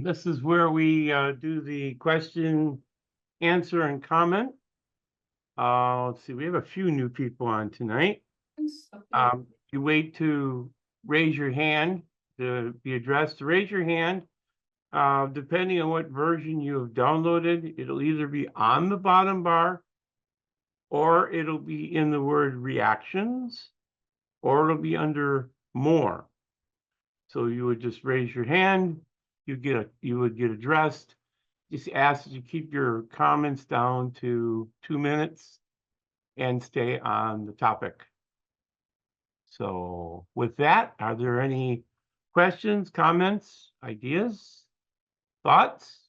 This is where we do the question, answer, and comment. Let's see, we have a few new people on tonight. You wait to raise your hand to be addressed. To raise your hand, depending on what version you have downloaded, it'll either be on the bottom bar, or it'll be in the word reactions, or it'll be under more. So you would just raise your hand, you would get addressed. Just ask that you keep your comments down to 2 minutes and stay on the topic. So with that, are there any questions, comments, ideas, thoughts?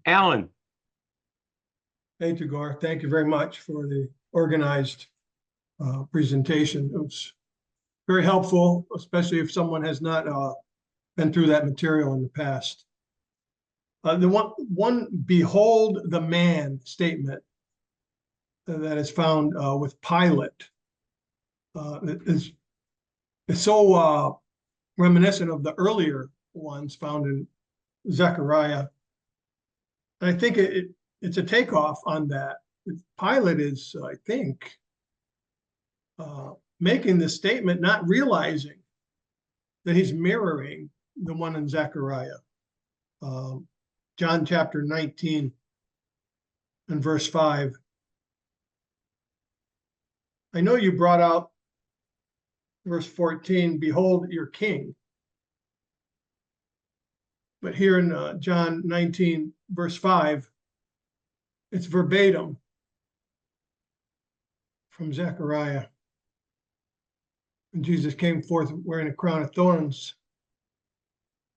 Alan. Hey, Tagore, thank you very much for the organized presentation. It was very helpful, especially if someone has not been through that material in the past. The one behold the man statement that is found with Pilate is so reminiscent of the earlier ones found in Zechariah. And I think it's a takeoff on that. Pilate is, I think, making this statement, not realizing that he's mirroring the one in Zechariah. John chapter 19 and verse 5. I know you brought out verse 14, behold your king. But here in John 19, verse 5, it's verbatim from Zechariah. And Jesus came forth wearing a crown of thorns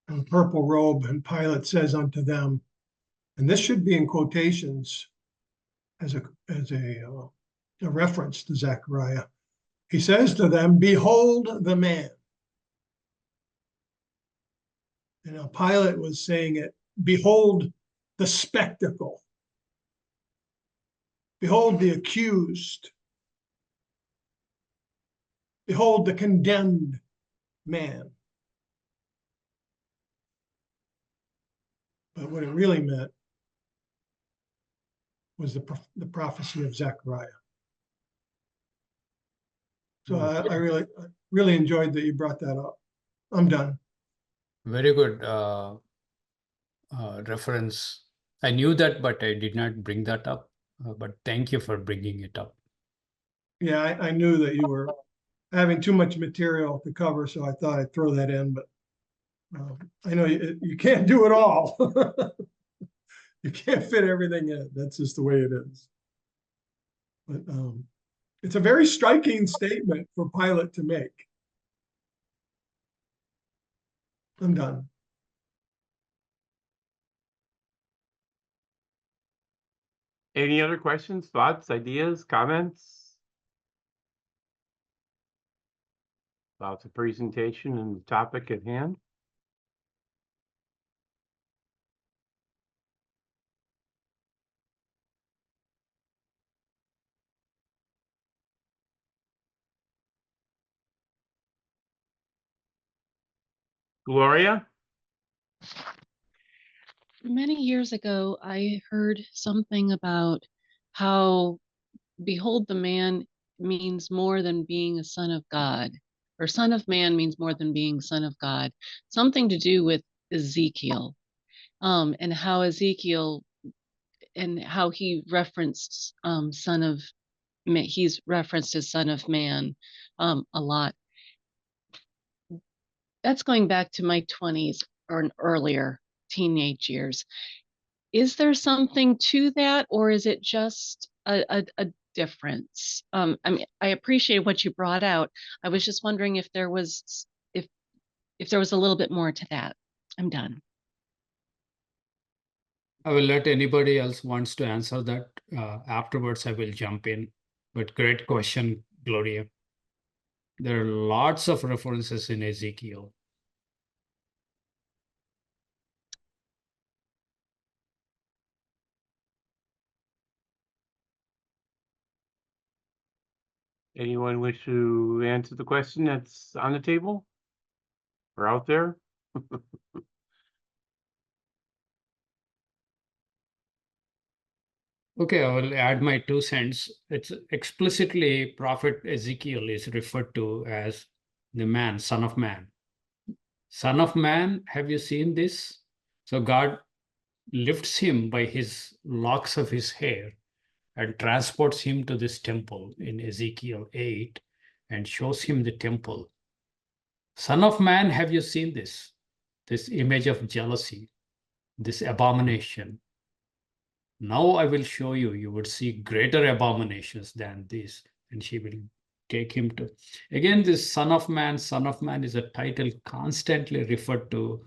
and a purple robe, and Pilate says unto them, and this should be in quotations as a reference to Zechariah. He says to them, behold the man. You know, Pilate was saying it, behold the spectacle. Behold the accused. Behold the condemned man. But what it really meant was the prophecy of Zechariah. So I really enjoyed that you brought that up. I'm done. Very good reference. I knew that, but I did not bring that up. But thank you for bringing it up. Yeah, I knew that you were having too much material to cover, so I thought I'd throw that in. But I know you can't do it all. You can't fit everything in. That's just the way it is. But it's a very striking statement for Pilate to make. I'm done. Any other questions, thoughts, ideas, comments about the presentation and the topic at hand? Gloria? Many years ago, I heard something about how behold the man means more than being a son of God, or son of man means more than being son of God. Something to do with Ezekiel, and how Ezekiel and how he referenced son of man. He's referenced as son of man a lot. That's going back to my 20s or earlier teenage years. Is there something to that, or is it just a difference? I mean, I appreciate what you brought out. I was just wondering if there was if there was a little bit more to that. I'm done. I will let anybody else wants to answer that. Afterwards, I will jump in. But great question, Gloria. There are lots of references in Ezekiel. Anyone wish to answer the question that's on the table? Or out there? Okay, I will add my 2 cents. It's explicitly Prophet Ezekiel is referred to as the man, son of man. Son of man, have you seen this? So God lifts him by his locks of his hair and transports him to this temple in Ezekiel 8 and shows him the temple. Son of man, have you seen this? This image of jealousy, this abomination. Now I will show you, you would see greater abominations than this. And she will take him to. Again, this Son of Man is a title constantly referred to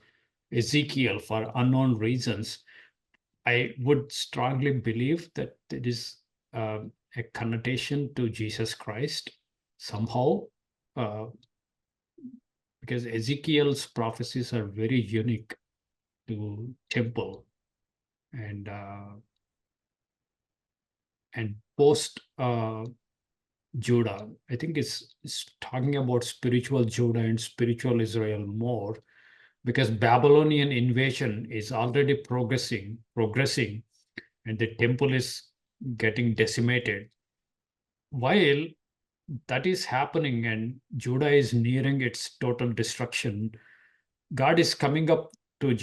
Ezekiel for unknown reasons. I would strongly believe that it is a connotation to Jesus Christ somehow, because Ezekiel's prophecies are very unique to temple and post Judah. I think it's talking about spiritual Judah and spiritual Israel more, because Babylonian invasion is already progressing, and the temple is getting decimated. While that is happening and Judah is nearing its total destruction, God is coming up to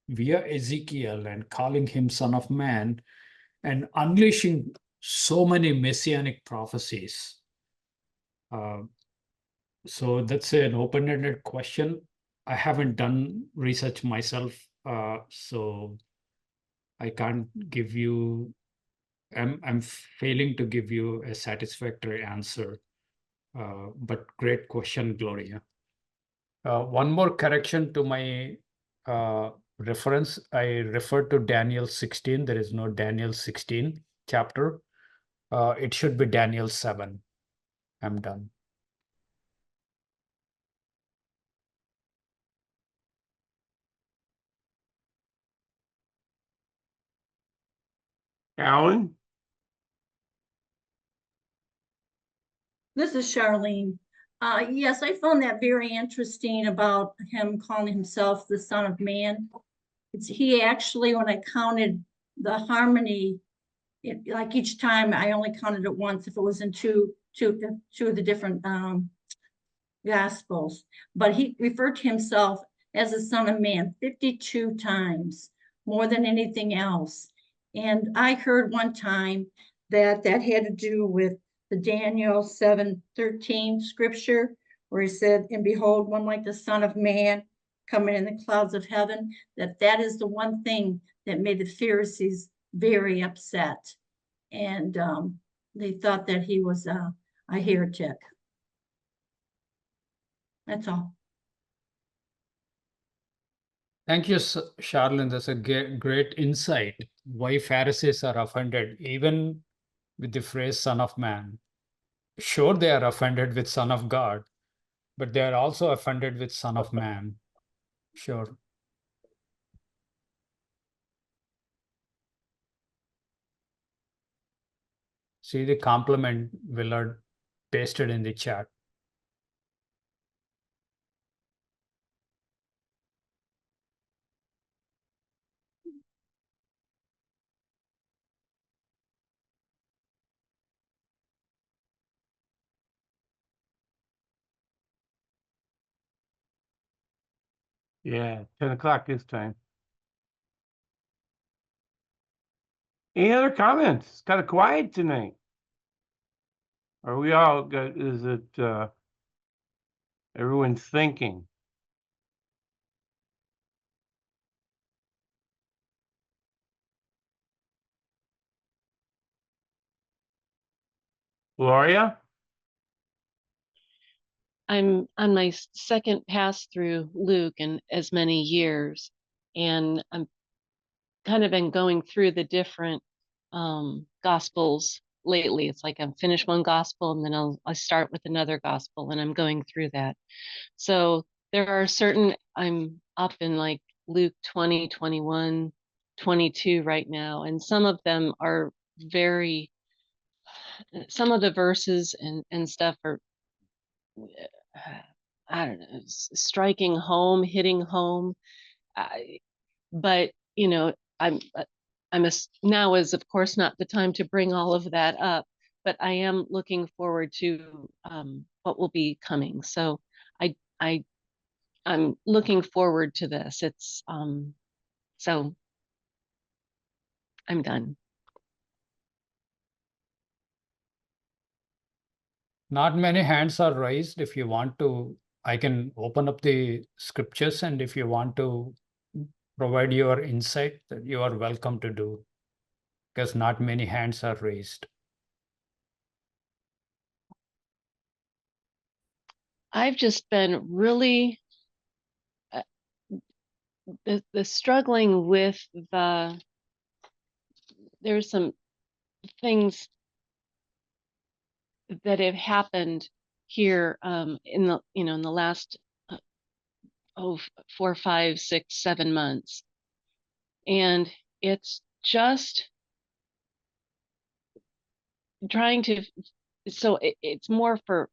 via Ezekiel and calling him Son of Man and unleashing so many messianic prophecies. So that's an open-ended question. I haven't done research myself, so I can't give you. I'm failing to give you a satisfactory answer. But great question, Gloria. One more correction to my reference. I referred to Daniel 16. There is no Daniel 16 chapter. It should be Daniel 7. I'm done. Alan? This is Charlene. Yes, I found that very interesting about him calling himself the Son of Man. He actually, when I counted the harmony, like each time I only counted it once if it was in two of the different Gospels. But he referred to himself as the Son of Man 52 times, more than anything else. And I heard one time that had to do with the Daniel 7:13 scripture, where he said, and behold, one like the Son of Man coming in the clouds of heaven, that is the one thing that made the Pharisees very upset. And they thought that he was a heretic. That's all. Thank you, Charlene. That's a great insight. Why Pharisees are offended, even with the phrase Son of Man. Sure, they are offended with Son of God, but they are also offended with Son of Man. Sure. See the compliment Willard pasted in the chat. Yeah, 10 o'clock this time. Any other comments? It's kind of quiet tonight. Are we all good? Is it everyone's thinking? Gloria? I'm on my second pass through Luke in as many years, and I'm kind of been going through the different gospels lately. It's like I'm finished one gospel and then I'll start with another gospel, and I'm going through that. So there are certain, I'm up in like Luke 20, 21, 22 right now, and some of them are very some of the verses and stuff are, I don't know, striking home, hitting home. But you know, now is of course not the time to bring all of that up, but I am looking forward to what will be coming. So I'm looking forward to this. It's so I'm done. Not many hands are raised. If you want to, I can open up the scriptures, and if you want to provide your insight, that you are welcome to do, because not many hands are raised. I've just been really the struggling with there's some things that have happened here in the in the last 4, 5, 6, 7 months, and it's just trying to, so it's more for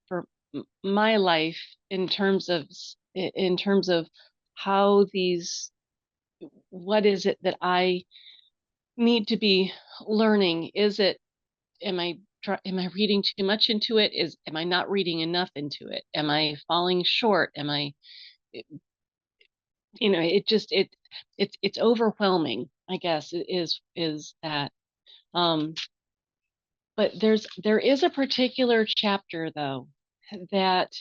my life in terms of how these, what is it that I need to be learning? Is it, am I reading too much into it? Am I not reading enough into it? Am I falling short? Am I, you know, it's overwhelming, I guess, is that. But there is a particular chapter though that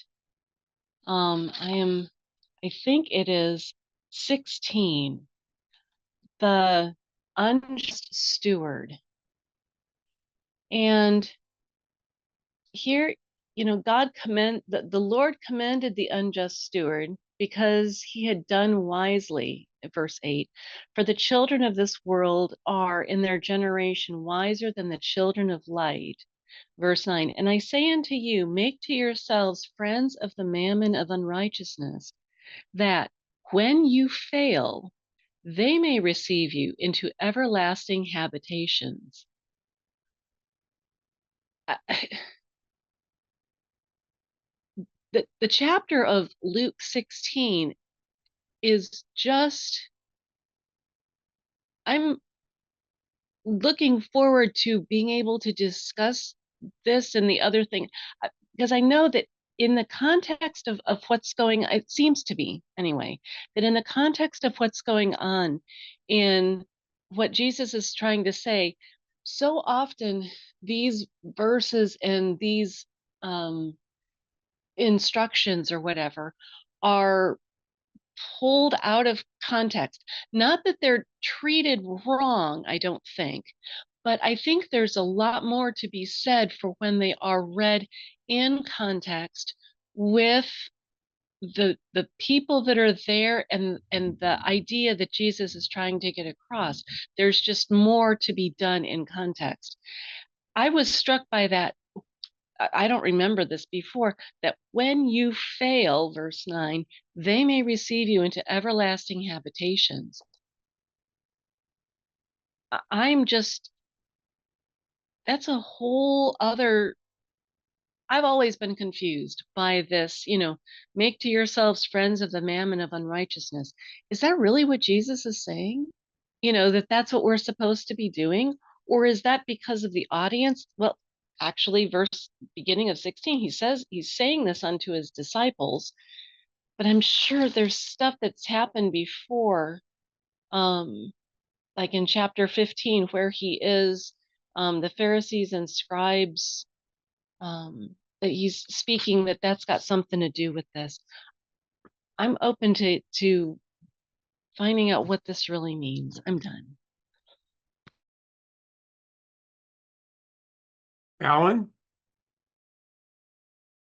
I think it is 16, the unjust steward. And here, you know, the Lord commended the unjust steward because he had done wisely, verse 8, for the children of this world are in their generation wiser than the children of light. Verse 9, and I say unto you, make to yourselves friends of the mammon of unrighteousness, that when you fail, they may receive you into everlasting habitations. The chapter of Luke 16 is just, I'm looking forward to being able to discuss this and the other thing, because I know that in the context of what's going, it seems to be anyway, that in the context of what's going on in what Jesus is trying to say, so often these verses and these instructions or whatever are pulled out of context. Not that they're treated wrong, I don't think, but I think there's a lot more to be said for when they are read in context with the people that are there and the idea that Jesus is trying to get across. There's just more to be done in context. I was struck by that. I don't remember this before, that when you fail, verse 9, they may receive you into everlasting habitations. I'm just, that's a whole other, I've always been confused by this, you know, make to yourselves friends of the mammon of unrighteousness. Is that really what Jesus is saying? You know, that's what we're supposed to be doing? Or is that because of the audience? Well, actually, beginning of 16, he says he's saying this unto his disciples, but I'm sure there's stuff that's happened before, like in chapter 15, where he is the Pharisees and scribes, that he's speaking, that's got something to do with this. I'm open to finding out what this really means. I'm done. Alan?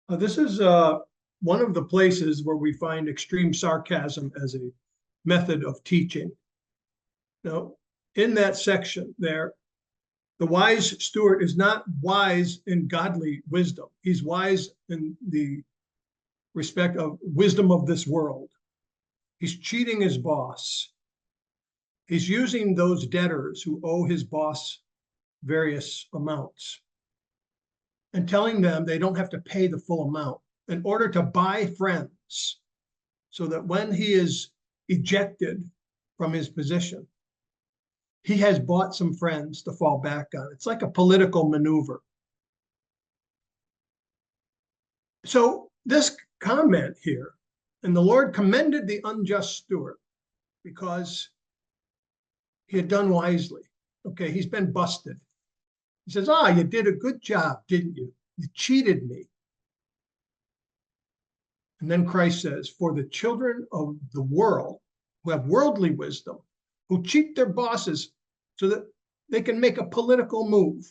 This is one of the places where we find extreme sarcasm as a method of teaching. Now, in that section there, the wise steward is not wise in godly wisdom. He's wise in the respect of wisdom of this world. He's cheating his boss. He's using those debtors who owe his boss various amounts. and telling them they don't have to pay the full amount in order to buy friends, so that when he is ejected from his position, he has bought some friends to fall back on. It's like a political maneuver. So this comment here, and the Lord commended the unjust steward because he had done wisely. Okay, he's been busted. He says, you did a good job, didn't you? You cheated me. And then Christ says, for the children of the world who have worldly wisdom, who cheat their bosses so that they can make a political move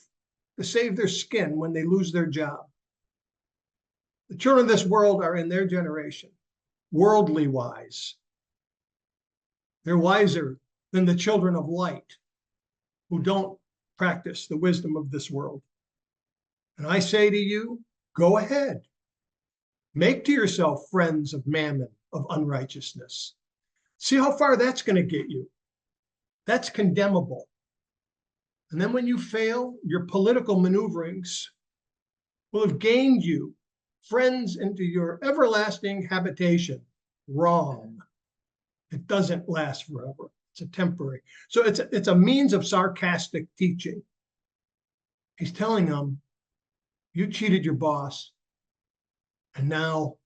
to save their skin when they lose their job. The children of this world are in their generation worldly wise. They're wiser than the children of light who don't practice the wisdom of this world. And I say to you, go ahead. Make to yourself friends of mammon, of unrighteousness. See how far that's going to get you. That's condemnable. And then when you fail, your political maneuverings will have gained you friends into your everlasting habitation. Wrong. It doesn't last forever. It's a temporary. So it's a means of sarcastic teaching. He's telling them, you cheated your boss, and now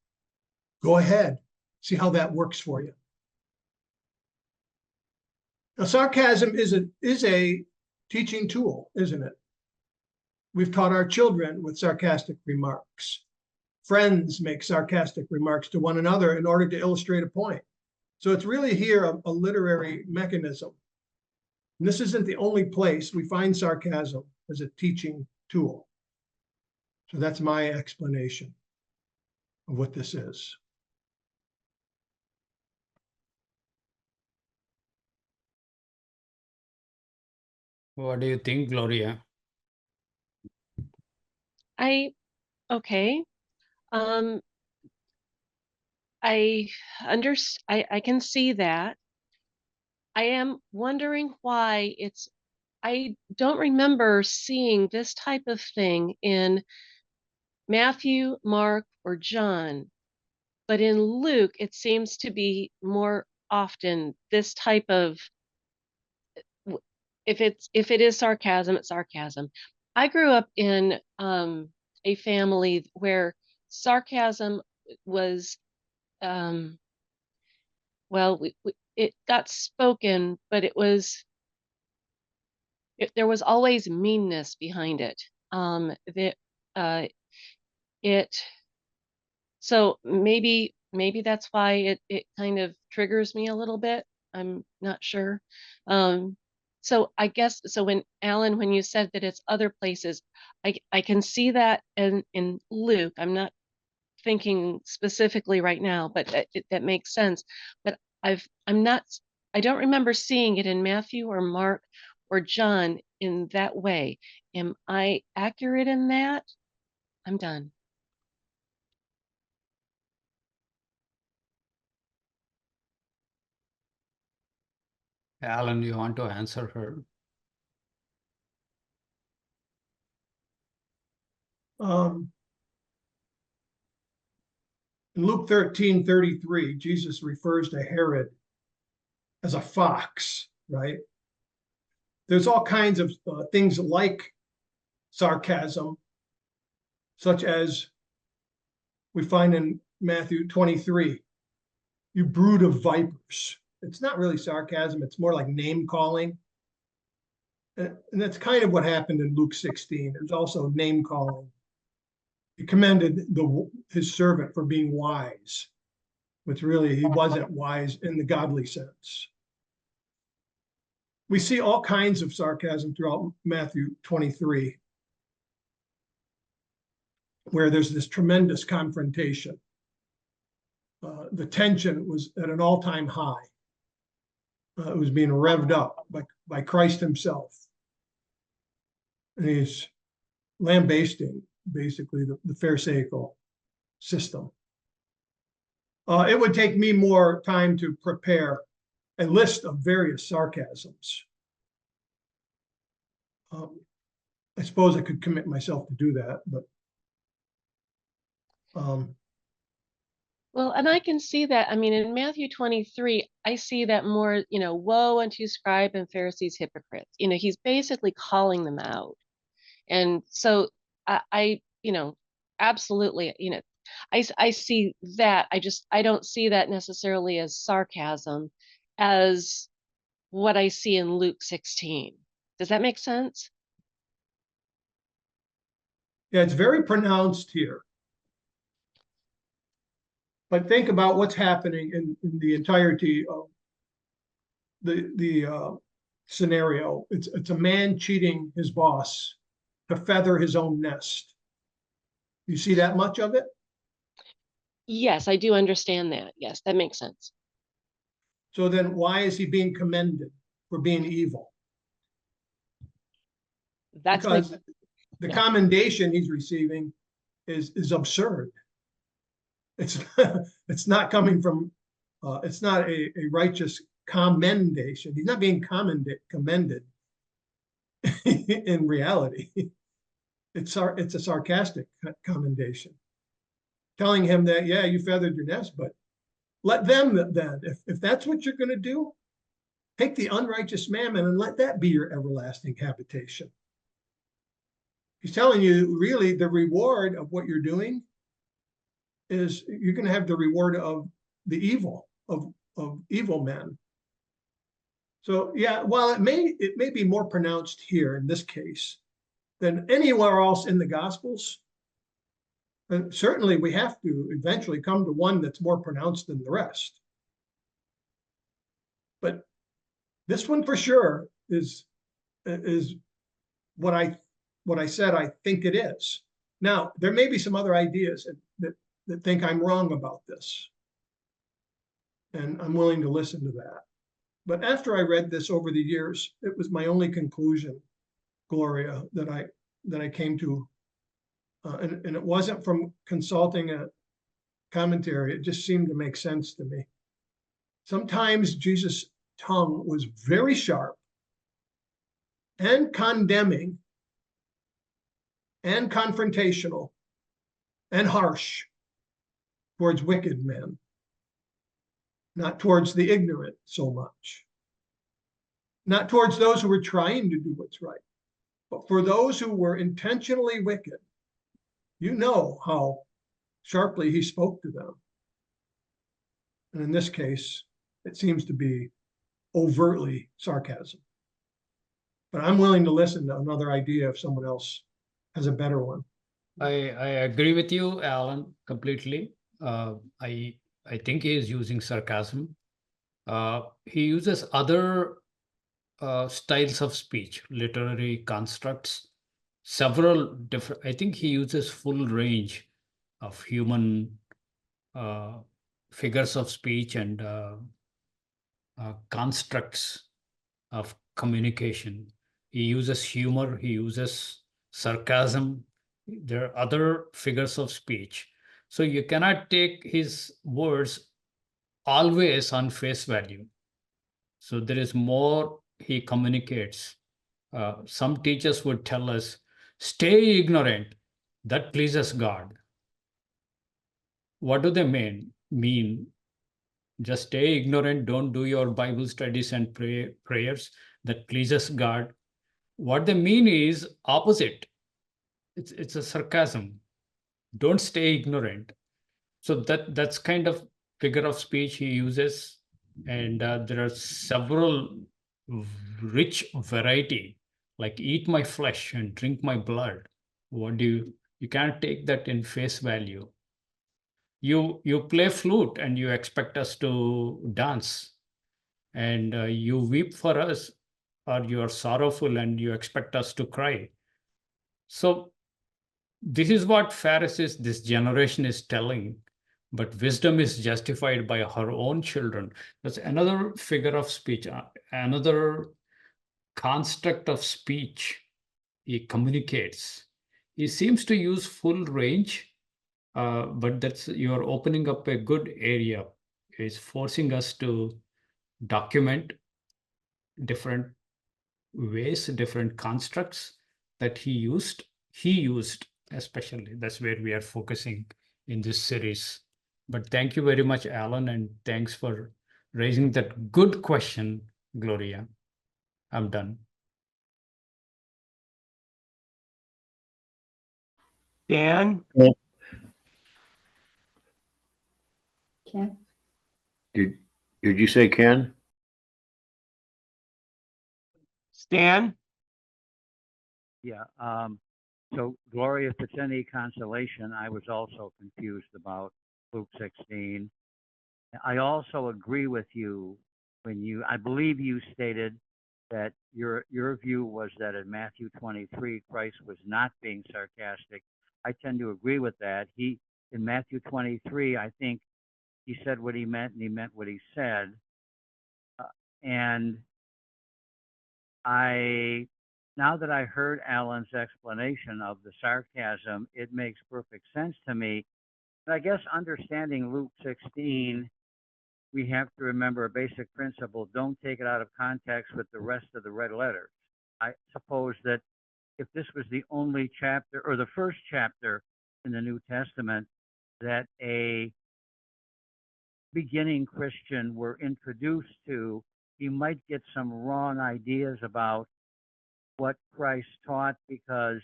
go ahead, see how that works for you. Now, sarcasm is a teaching tool, isn't it? We've taught our children with sarcastic remarks. Friends make sarcastic remarks to one another in order to illustrate a point. So it's really here a literary mechanism. And this isn't the only place we find sarcasm as a teaching tool. So that's my explanation of what this is. What do you think, Gloria? Okay. I can see that. I am wondering why I don't remember seeing this type of thing in Matthew, Mark, or John, but in Luke, it seems to be more often this type of, if it is sarcasm, it's sarcasm. I grew up in a family where sarcasm was, well, it got spoken, but there was always meanness behind it. So maybe that's why it kind of triggers me a little bit. I'm not sure. So I guess, so when Alan, when you said that it's other places, I can see that in Luke. I'm not thinking specifically right now, but that makes sense. But I don't remember seeing it in Matthew or Mark or John in that way. Am I accurate in that? I'm done. Alan, you want to answer her? In Luke 13:33, Jesus refers to Herod as a fox, right? There's all kinds of things like sarcasm, such as we find in Matthew 23, you brood of vipers. It's not really sarcasm, it's more like name calling. And that's kind of what happened in Luke 16. There's also name calling. He commended his servant for being wise, which really he wasn't wise in the godly sense. We see all kinds of sarcasm throughout Matthew 23, where there's this tremendous confrontation. The tension was at an all-time high. It was being revved up by Christ himself. And he's lambasting basically the Pharisaical system. It would take me more time to prepare a list of various sarcasms. I suppose I could commit myself to do that, but Well, and I can see that. I mean, in Matthew 23, I see that more, woe unto you, scribe and Pharisees, hypocrites. He's basically calling them out. And so I absolutely, I see that. I don't see that necessarily as sarcasm, as what I see in Luke 16. Does that make sense? Yeah, it's very pronounced here. But think about what's happening in the entirety of the scenario. It's a man cheating his boss to feather his own nest. You see that much of it? Yes, I do understand that. Yes, that makes sense. So then why is he being commended for being evil? That's Because the yeah. commendation he's receiving is absurd. It's it's not coming from it's not a righteous commendation. He's not being commended in reality. It's a sarcastic commendation, telling him that, yeah, you feathered your nest, but let them then, if that's what you're going to do, take the unrighteous mammon and let that be your everlasting habitation. He's telling you, really, the reward of what you're doing is you're going to have the reward of the evil of evil men. So yeah, while it may be more pronounced here in this case than anywhere else in the Gospels, and certainly we have to eventually come to one that's more pronounced than the rest. But this one for sure is what I said I think it is. Now, there may be some other ideas that think I'm wrong about this, and I'm willing to listen to that. But after I read this over the years, it was my only conclusion, Gloria, that I came to, and it wasn't from consulting a commentary. It just seemed to make sense to me. Sometimes Jesus' tongue was very sharp and condemning and confrontational and harsh towards wicked men, not towards the ignorant so much, not towards those who were trying to do what's right, but for those who were intentionally wicked. You know how sharply he spoke to them. And in this case, it seems to be overtly sarcasm. But I'm willing to listen to another idea if someone else has a better one. I agree with you, Alan, completely. I think he is using sarcasm. He uses other styles of speech, literary constructs, several different. I think he uses full range of human figures of speech and constructs of communication. He uses humor, he uses sarcasm. There are other figures of speech. So you cannot take his words always on face value. So there is more he communicates. Some teachers would tell us, stay ignorant, that pleases God. What do they mean? Just stay ignorant, don't do your Bible studies and prayers, that pleases God. What they mean is opposite. It's a sarcasm. Don't stay ignorant. So that's kind of figure of speech he uses. And there are several rich variety, like eat my flesh and drink my blood. You can't take that in face value. You play flute and you expect us to dance, and you weep for us, or you are sorrowful and you expect us to cry. So this is what Pharisees, this generation is telling, but wisdom is justified by her own children. That's another figure of speech, another construct of speech he communicates. He seems to use full range, but you're opening up a good area. It's forcing us to document different ways, different constructs that he used especially. That's where we are focusing in this series. But thank you very much, Alan, and thanks for raising that good question, Gloria. I'm done. Dan, Ken? Did you say Ken? Stan, Yeah, so Gloria, if it's any consolation, I was also confused about Luke 16. I also agree with you when I believe you stated that your view was that in Matthew 23, Christ was not being sarcastic. I tend to agree with that. In Matthew 23, I think he said what he meant and he meant what he said. And now that I heard Alan's explanation of the sarcasm, it makes perfect sense to me. But I guess understanding Luke 16, we have to remember a basic principle: don't take it out of context with the rest of the red letters. I suppose that if this was the only chapter or the first chapter in the New Testament that a beginning Christian were introduced to, he might get some wrong ideas about what Christ taught, because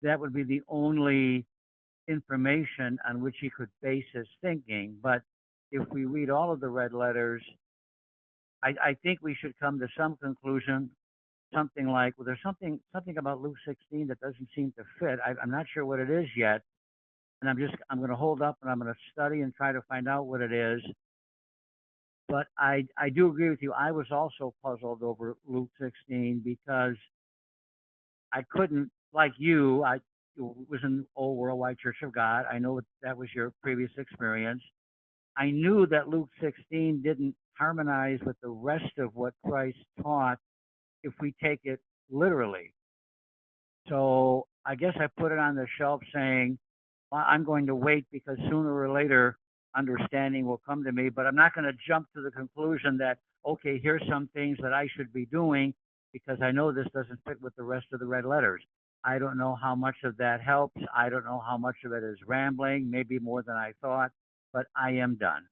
that would be the only information on which he could base his thinking. But if we read all of the red letters, I think we should come to some conclusion, something like, well, there's something about Luke 16 that doesn't seem to fit. I'm not sure what it is yet, and I'm going to hold up and I'm going to study and try to find out what it is. But I do agree with you. I was also puzzled over Luke 16 because I couldn't, like you, I was in Old Worldwide Church of God. I know that was your previous experience. I knew that Luke 16 didn't harmonize with the rest of what Christ taught if we take it literally. So I guess I put it on the shelf saying, well, I'm going to wait because sooner or later understanding will come to me, but I'm not going to jump to the conclusion that, okay, here's some things that I should be doing because I know this doesn't fit with the rest of the red letters. I don't know how much of that helps. I don't know how much of it is rambling, maybe more than I thought, but I am done.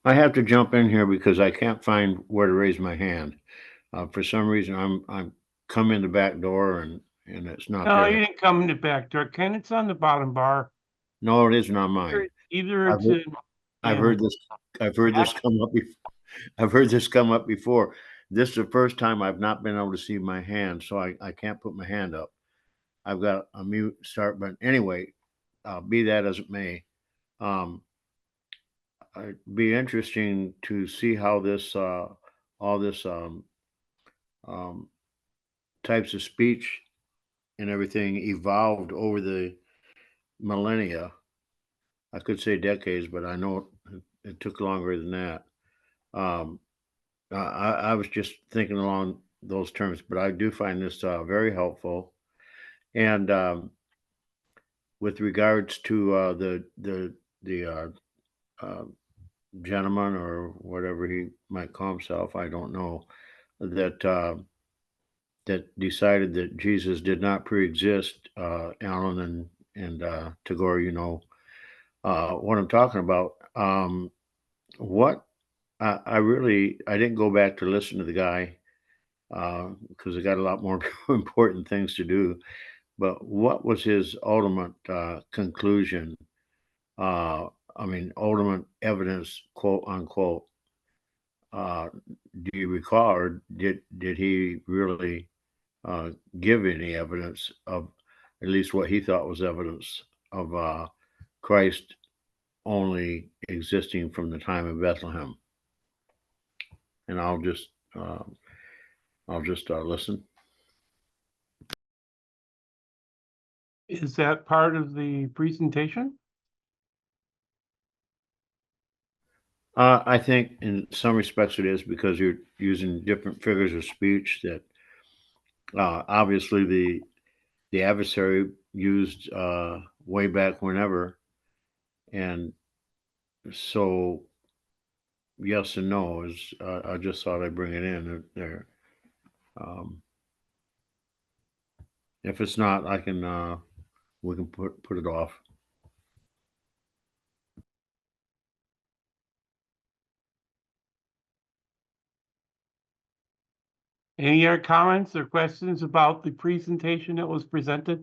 I have to jump in here because I can't find where to raise my hand. For some reason, I'm come in the back door and it's not no, you there. didn't come in the back door. Ken, it's on the bottom bar. No, it isn't on mine. Either I've it's heard- in. I've Yeah. heard this. I've heard this come up. I've heard this come up before. This is the first time I've not been able to see my hand, so I can't put my hand up. I've got a mute start button. Anyway, be that as it may, it'd be interesting to see how this all this types of speech and everything evolved over the millennia. I could say decades, but I know it took longer than that. I was just thinking along those terms, but I do find this very helpful. And with regards to the gentleman or whatever he might call himself, I don't know, that that decided that Jesus did not pre-exist, Alan and Tagore, you know what I'm talking about. What I didn't go back to listen to the guy because I got a lot more important things to do. But what was his ultimate conclusion? I mean, ultimate evidence, quote unquote. Do you recall, or did he really give any evidence of at least what he thought was evidence of Christ only existing from the time of Bethlehem? And I'll just listen. Is that part of the presentation? I think in some respects it is, because you're using different figures of speech that obviously the adversary used way back whenever. And so yes and no is I just thought I'd bring it in there. If it's not, I can, we can put it off. Any other comments or questions about the presentation that was presented?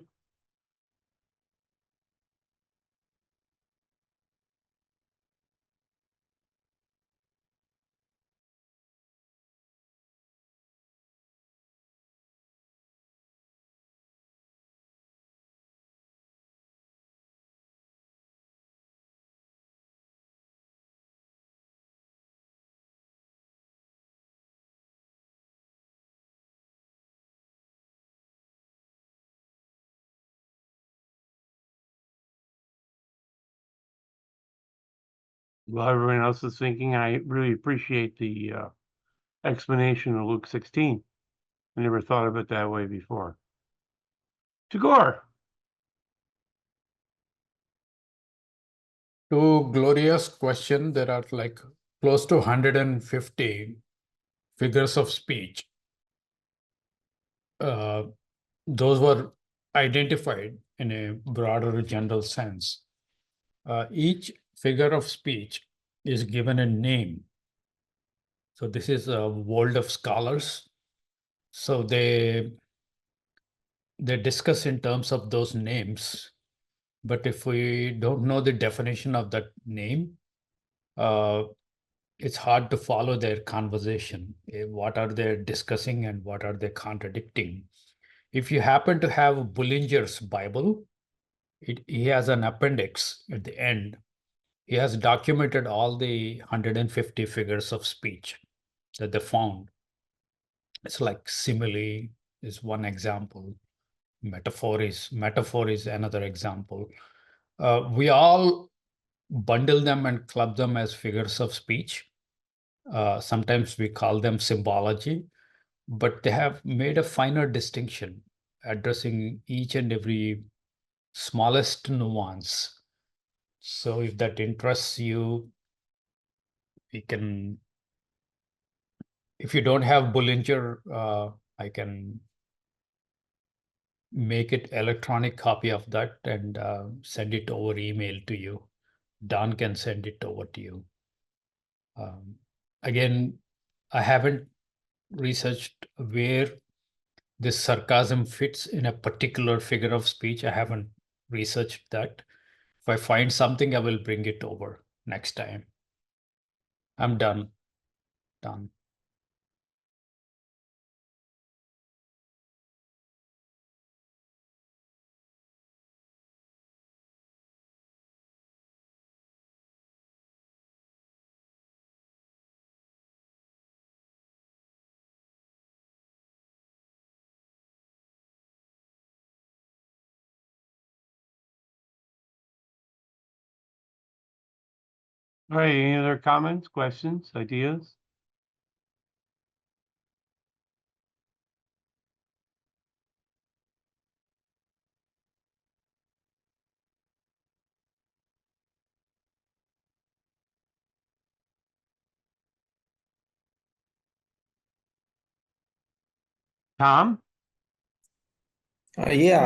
While everyone else is thinking, I really appreciate the explanation of Luke 16. I never thought of it that way before. Tagore. Two glorious questions. There are like close to 150 figures of speech. Those were identified in a broader general sense. Each figure of speech is given a name. So this is a world of scholars. So they discuss in terms of those names. But if we don't know the definition of that name, it's hard to follow their conversation. What are they discussing and what are they contradicting? If you happen to have Bullinger's Bible, he has an appendix at the end. He has documented all the 150 figures of speech that they found. It's like simile is one example. Metaphor is another example. We all bundle them and club them as figures of speech. Sometimes we call them symbology, but they have made a finer distinction, addressing each and every smallest nuance. So if that interests you, we can, if you don't have Bullinger, I can make it electronic copy of that and send it over email to you. Don can send it over to you. Again, I haven't researched where this sarcasm fits in a particular figure of speech. I haven't researched that. If I find something, I will bring it over next time. I'm done. Done. All right, any other comments, questions, ideas? Tom? Yeah.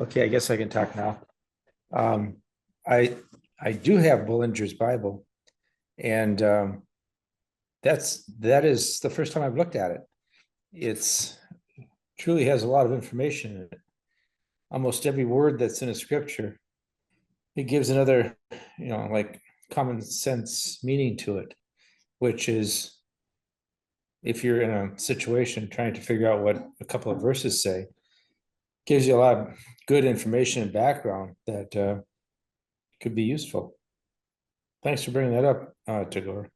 Okay, I guess I can talk now. I do have Bullinger's Bible, and that is the first time I've looked at it. It's truly has a lot of information in it. Almost every word that's in a scripture, it gives another, like common sense meaning to it, which is, if you're in a situation trying to figure out what a couple of verses say, gives you a lot of good information and background that could be useful. Thanks for bringing that up, Tagore.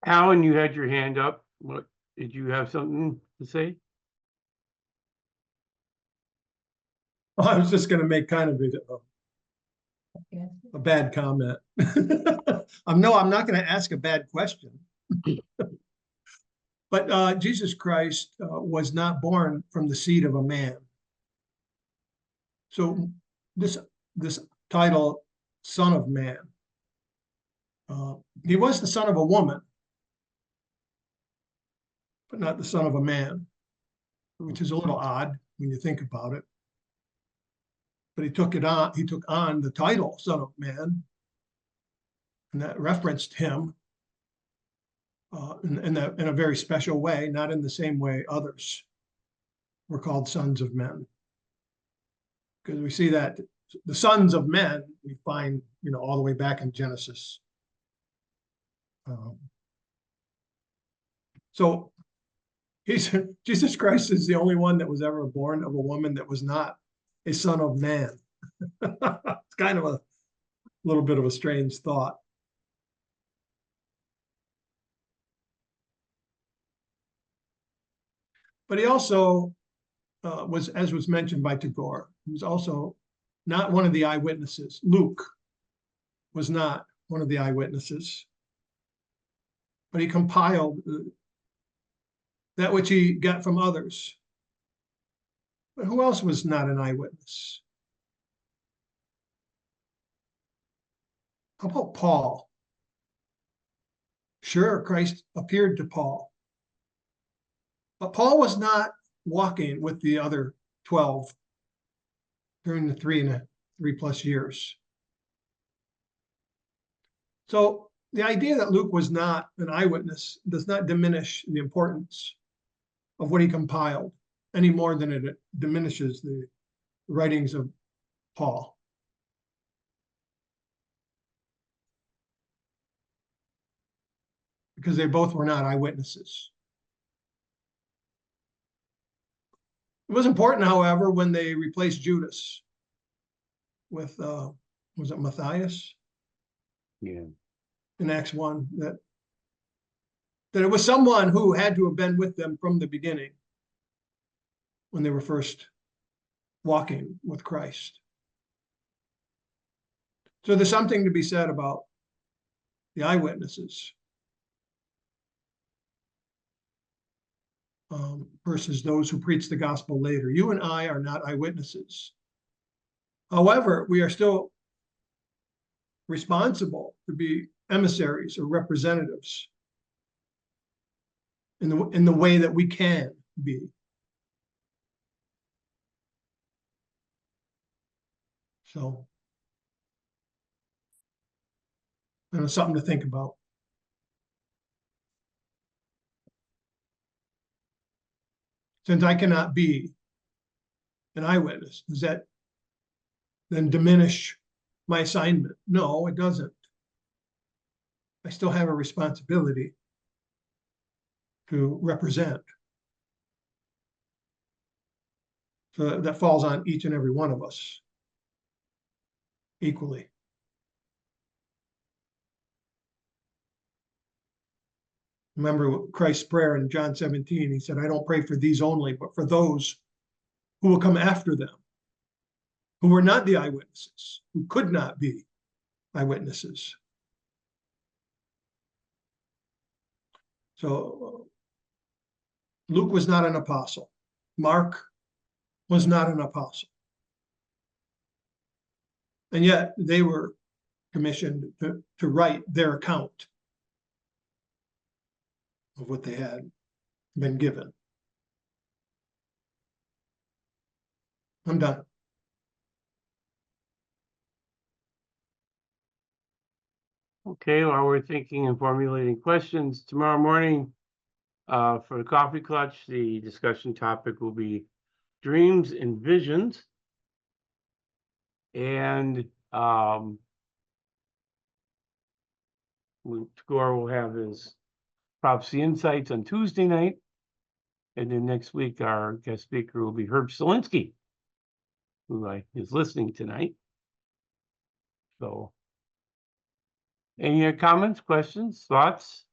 Alan, you had your hand up. What, did you have something to say? I was just gonna make kind of a bad comment. I'm not gonna ask a bad question. But Jesus Christ was not born from the seed of a man. So this title, Son of Man, He was the son of a woman, but not the son of a man, which is a little odd when you think about it. But he took on the title Son of Man, and that referenced him in a very special way, not in the same way others were called sons of men. Because we see that the sons of men we find, all the way back in Genesis. So Jesus Christ is the only one that was ever born of a woman that was not a son of man. It's kind of a little bit of a strange thought. But he also was, as was mentioned by Tagore, he was also not one of the eyewitnesses. Luke was not one of the eyewitnesses, but he compiled that which he got from others. But who else was not an eyewitness? How about Paul? Sure, Christ appeared to Paul, but Paul was not walking with the other 12 during the 3+ years. So the idea that Luke was not an eyewitness does not diminish the importance of what he compiled any more than it diminishes the writings of Paul. Because they both were not eyewitnesses. It was important, however, when they replaced Judas with, was it Matthias? Yeah. In Acts 1, that it was someone who had to have been with them from the beginning when they were first walking with Christ. So there's something to be said about the eyewitnesses versus those who preach the gospel later. You and I are not eyewitnesses. However, we are still responsible to be emissaries or representatives in the way that we can be. So, something to think about. Since I cannot be an eyewitness, does that then diminish my assignment? No, it doesn't. I still have a responsibility to represent. So that falls on each and every one of us equally. Remember Christ's prayer in John 17, he said, I don't pray for these only, but for those who will come after them, who were not the eyewitnesses, who could not be eyewitnesses. So Luke was not an apostle. Mark was not an apostle. And yet they were commissioned to write their account of what they had been given. I'm done. Okay, while we're thinking and formulating questions, tomorrow morning for the coffee clutch, the discussion topic will be dreams and visions. And Tagore will have his prophecy insights on Tuesday night. And then next week, our guest speaker will be Herb Solinsky, who is listening tonight. So, any comments, questions, thoughts?